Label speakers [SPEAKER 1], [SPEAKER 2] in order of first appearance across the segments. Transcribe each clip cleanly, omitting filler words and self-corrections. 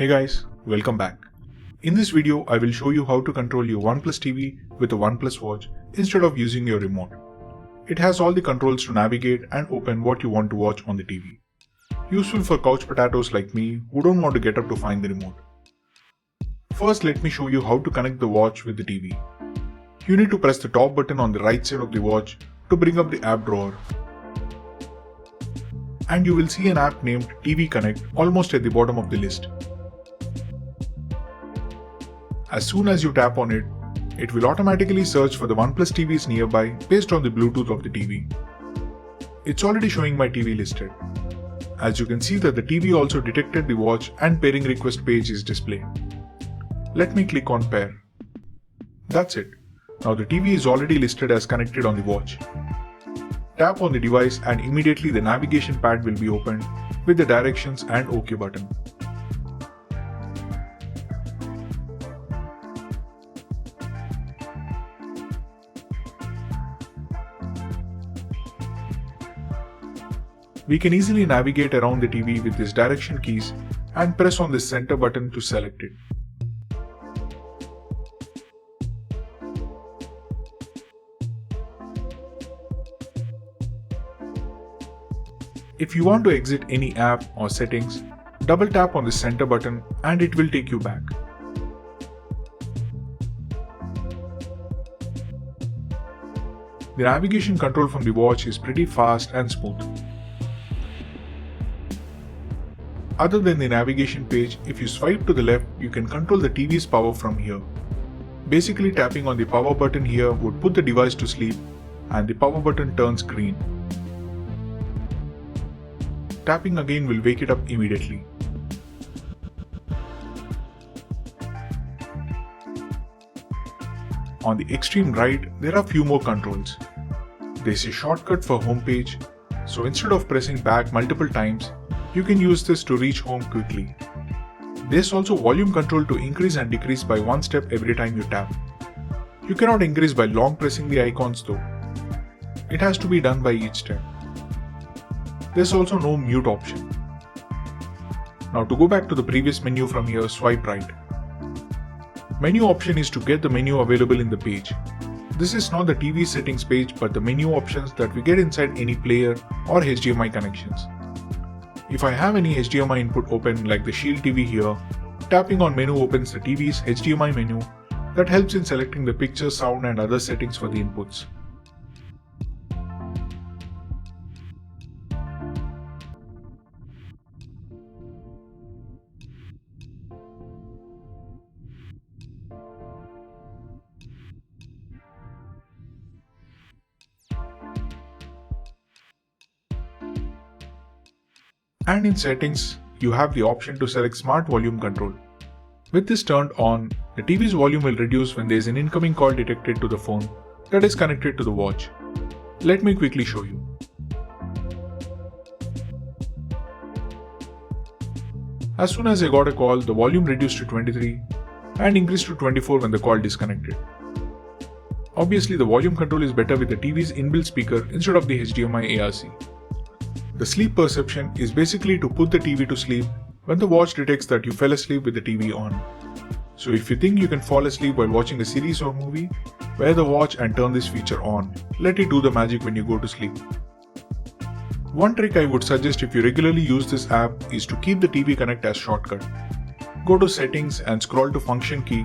[SPEAKER 1] Hey guys, welcome back. In this video, I will show you how to control your OnePlus TV with a OnePlus Watch instead of using your remote. It has all the controls to navigate and open what you want to watch on the TV. Useful for couch potatoes like me who don't want to get up to find the remote. First, let me show you how to connect the watch with the TV. You need to press the top button on the right side of the watch to bring up the app drawer. And you will see an app named TV Connect almost at the bottom of the list. As soon as you tap on it, it will automatically search for the OnePlus TVs nearby based on the Bluetooth of the TV. It's already showing my TV listed. As you can see that the TV also detected the watch and pairing request page is displayed. Let me click on pair. That's it. Now the TV is already listed as connected on the watch. Tap on the device and immediately the navigation pad will be opened with the directions and OK button. We can easily navigate around the TV with these direction keys and press on the center button to select it. If you want to exit any app or settings, double tap on the center button and it will take you back. The navigation control from the watch is pretty fast and smooth. Other than the navigation page, if you swipe to the left, you can control the TV's power from here. Basically, tapping on the power button here would put the device to sleep and the power button turns green. Tapping again will wake it up immediately. On the extreme right, there are few more controls. There's a shortcut for home page, so instead of pressing back multiple times, you can use this to reach home quickly. There's also volume control to increase and decrease by one step every time you tap. You cannot increase by long pressing the icons though. It has to be done by each step. There's also no mute option. Now to go back to the previous menu from here, swipe right. Menu option is to get the menu available in the page. This is not the TV settings page but the menu options that we get inside any player or HDMI connections. If I have any HDMI input open like the Shield TV here, tapping on menu opens the TV's HDMI menu that helps in selecting the picture, sound and other settings for the inputs. And in settings, you have the option to select smart volume control. With this turned on, the TV's volume will reduce when there is an incoming call detected to the phone that is connected to the watch. Let me quickly show you. As soon as I got a call, the volume reduced to 23 and increased to 24 when the call disconnected. Obviously, the volume control is better with the TV's inbuilt speaker instead of the HDMI ARC. The sleep perception is basically to put the TV to sleep when the watch detects that you fell asleep with the TV on. So if you think you can fall asleep while watching a series or movie, wear the watch and turn this feature on. Let it do the magic when you go to sleep. One trick I would suggest if you regularly use this app is to keep the TV Connect as shortcut. Go to settings and scroll to function key.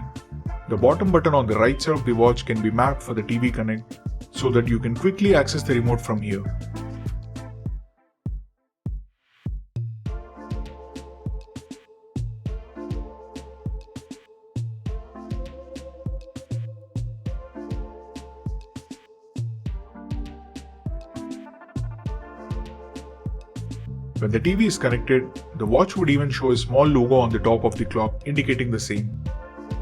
[SPEAKER 1] The bottom button on the right side of the watch can be mapped for the TV Connect so that you can quickly access the remote from here. When the TV is connected, the watch would even show a small logo on the top of the clock indicating the same.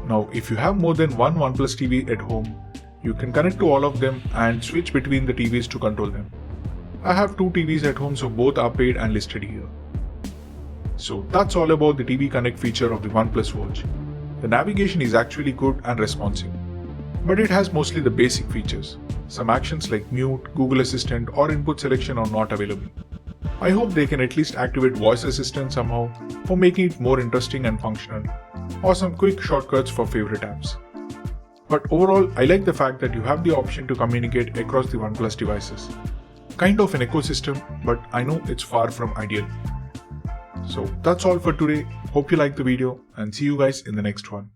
[SPEAKER 1] Now, if you have more than one OnePlus TV at home, you can connect to all of them and switch between the TVs to control them. I have two TVs at home, so both are paired and listed here. So that's all about the TV Connect feature of the OnePlus Watch. The navigation is actually good and responsive, but it has mostly the basic features. Some actions like mute, Google Assistant or input selection are not available. I hope they can at least activate voice assistant somehow for making it more interesting and functional, or some quick shortcuts for favorite apps. But overall, I like the fact that you have the option to communicate across the OnePlus devices. Kind of an ecosystem, but I know it's far from ideal. So that's all for today. Hope you liked the video and see you guys in the next one.